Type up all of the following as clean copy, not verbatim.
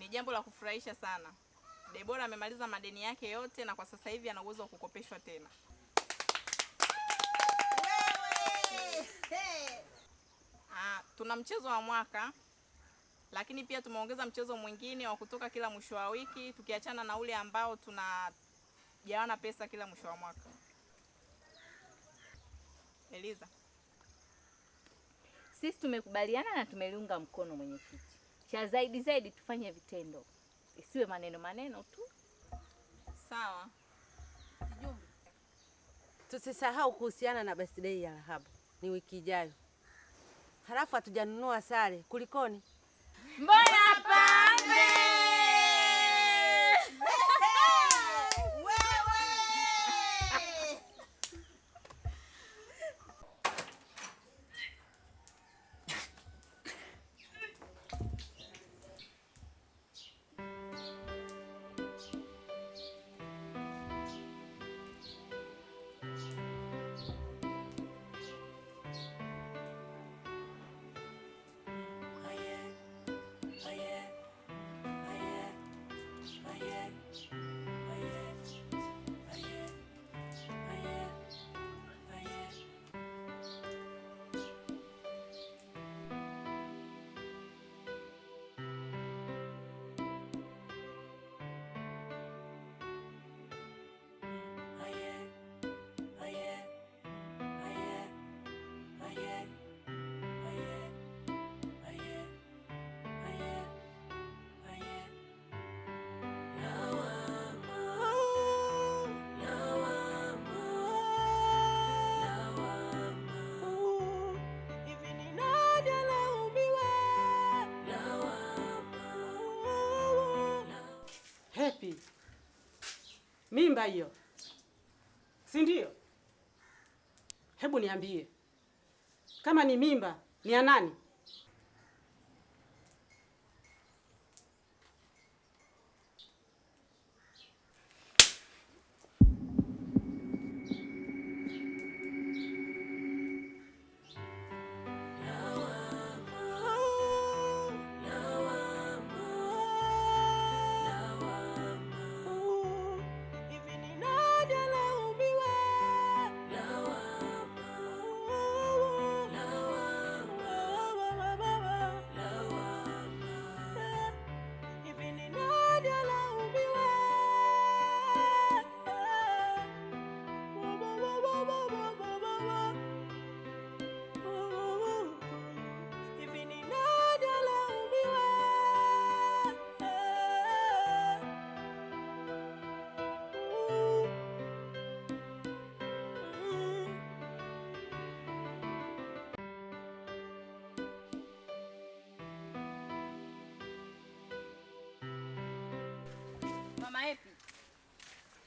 Ni jambo la kufurahisha sana. Debora amemaliza madeni yake yote na kwa sasa hivi ana uwezo wa kukopeshwa tena. Tuna mchezo wa mwaka, lakini pia tumeongeza mchezo mwingine wa kutoka kila mwisho wa wiki, tukiachana na ule ambao tunagawana pesa kila mwisho wa mwaka. Eliza, sisi tumekubaliana na tumeliunga mkono mwenyekiti. Cha zaidi tufanye vitendo. Isiwe maneno tu. Sawa. Jumbe. Tusisahau kuhusiana na birthday ya Rahabu. Ni wiki ijayo. Halafu hatujanunua sare. Kulikoni? Mbona pambe? Happy. Mimba hiyo. Si ndio? Hebu niambie. Kama ni mimba, ni ya nani?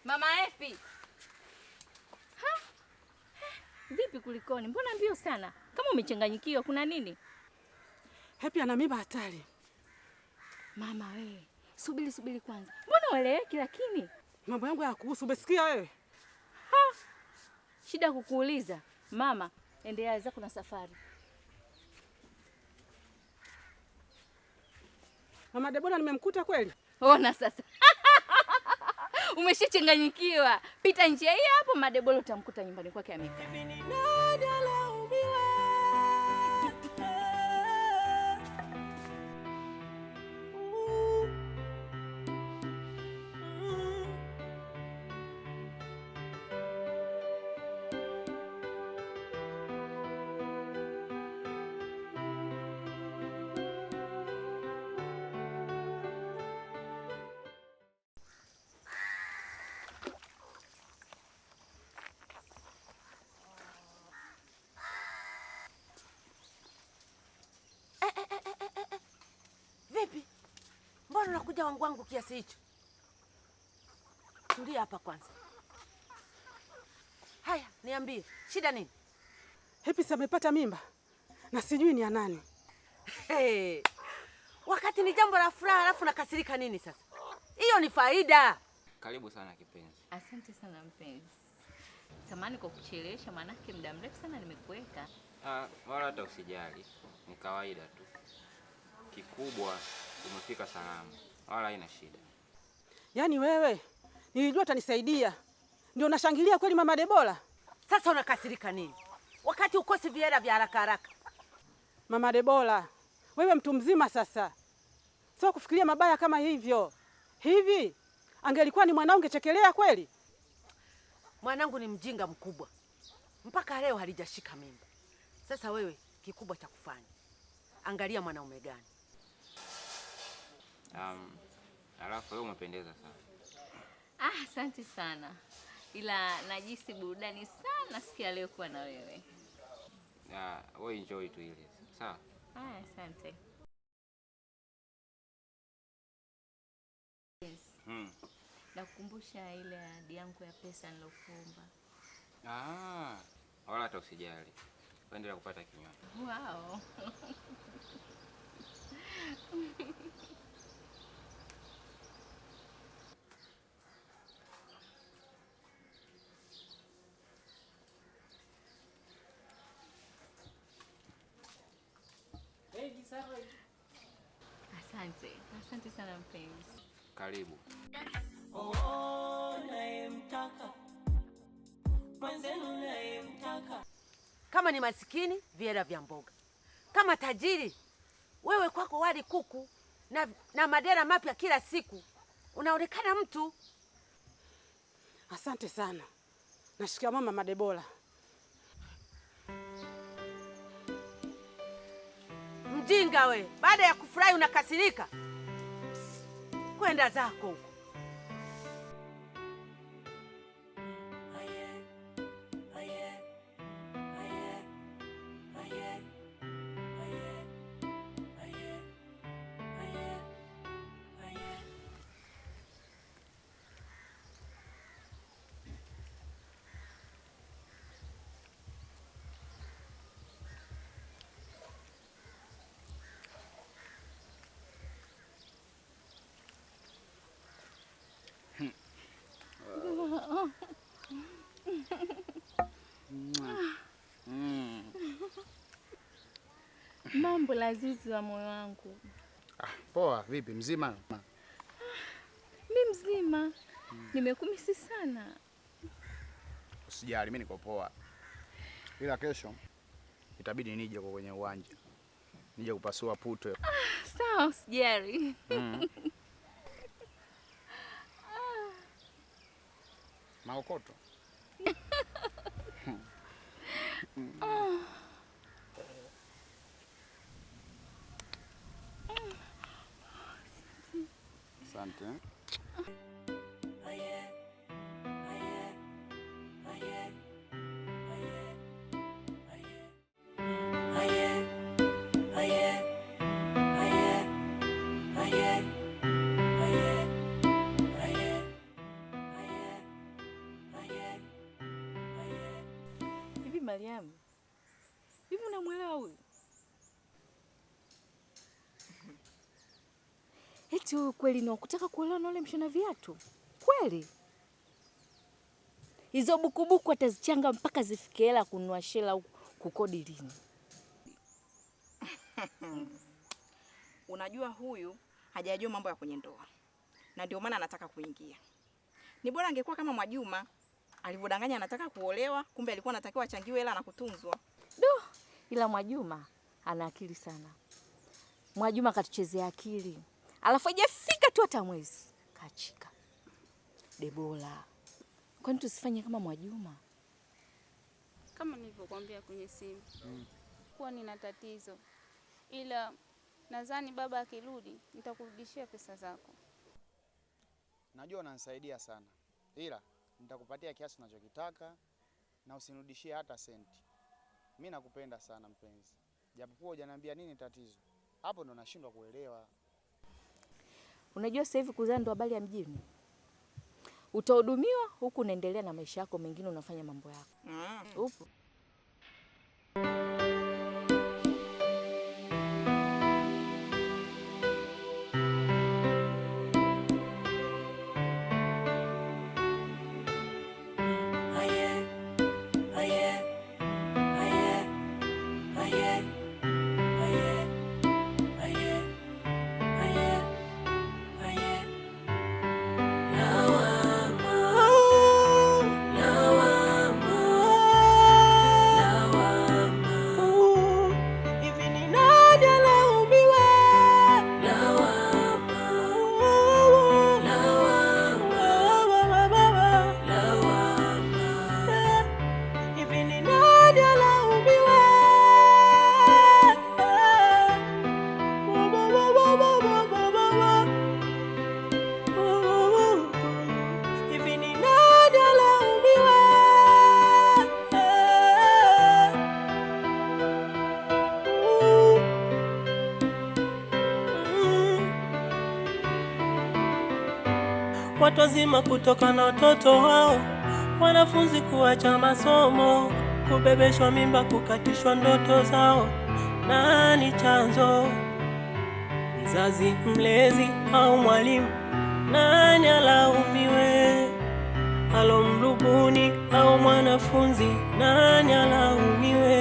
Mama Epi. Vipi kulikoni? Mbona mbio sana? Kama umechanganyikiwa kuna nini? Happy ana mimba hatari. Mama we, subiri kwanza. Mbona ueleweki lakini? Mambo yangu ya kuhusu umesikia wewe? Shida kukuuliza. Mama, endelea zako na safari. Mama Debora nimemkuta kweli? Ona sasa. Umeshachanganyikiwa. Pita njia hii hapo, Madebolo utamkuta nyumbani kwake amekaa. Vipi? Mbona unakuja wangu kiasi hicho? Tulia hapa kwanza. Haya, niambie, shida nini? Happy amepata mimba na sijui ni ya nani. Hey. Wakati ni jambo la furaha alafu nakasirika nini sasa? Hiyo ni faida. Karibu sana kipenzi. Asante sana mpenzi. Samahani kwa kuchelewesha, manake muda mrefu sana nimekuweka. Wala hata usijali. Ni kawaida tu. Kikubwa umefika salama. wala haina shida. Yaani wewe nilijua utanisaidia, ndio unashangilia kweli mama Debora? Sasa unakasirika nini wakati ukosi viera vya haraka haraka? Mama Debora, wewe mtu mzima sasa, sio kufikiria mabaya kama hivyo. Hivi angelikuwa ni mwanao ungechekelea kweli? Mwanangu ni mjinga mkubwa, mpaka leo halijashika mimba. Sasa wewe kikubwa cha kufanya, angalia mwanaume gani. Alafu wewe umependeza sana. Asante sana, ila najisi burudani sana siku ya leo kuwa na wewe. Wewe enjoy tu ile. Sawa? Asante. Yes. Nakukumbusha ile ahadi yangu ya pesa nilokuomba. Wala hata usijali. Endelea kupata kinywaji. Wow. Asante sana mpenzi. Karibu. Kama ni masikini viera vya mboga, kama tajiri wewe kwako wali kuku na madera mapya kila siku, unaonekana mtu. Asante sana, nashikamana mama Debora. Mjinga we, baada ya kufurahi unakasirika. Kwenda zako huko. Mambo lazizi wa moyo wangu. Poa, vipi mzima? Mimi mzima. Nimekumisi sana. Usijali, mimi niko poa. Ila kesho itabidi nije kwa kwenye uwanja. Nije kupasua puto. Sawa, usijali. Maokoto. Asante. Hivi Mariamu, hivi unamwelewa huyu? Eti wewe kweli ni wakutaka kuolewa na ule mshona viatu? Kweli? Hizo bukubuku atazichanga mpaka zifike hela kununua shela kukodi lini? Unajua huyu hajajua mambo ya kwenye ndoa, na ndio maana anataka kuingia. Ni bora angekuwa kama Mwajuma alivyodanganya anataka kuolewa, kumbe alikuwa anatakiwa achangiwe hela na kutunzwa. Ila Mwajuma ana akili sana. Mwajuma katuchezea akili, alafu hajafika tu hata mwezi kachika. Debora, kwani tusifanye kama Mwajuma? Kama nilivyokuambia kwenye simu, kuwa nina tatizo, ila nadhani baba akirudi nitakurudishia pesa zako. Najua unanisaidia sana, ila nitakupatia kiasi unachokitaka na usinirudishie hata senti. Mimi nakupenda sana mpenzi, japokuwa hujaniambia nini tatizo. Hapo ndo nashindwa kuelewa. Unajua sasa hivi kuzaa ndo habari ya mjini. Utahudumiwa huku unaendelea na maisha yako mengine, unafanya mambo yako. Upo. watu wazima kutoka na watoto wao, wanafunzi kuacha masomo, kubebeshwa mimba, kukatishwa ndoto zao. Nani chanzo? Mzazi, mlezi au mwalimu? Nani alaumiwe? Alomrubuni au mwanafunzi? Nani alaumiwe?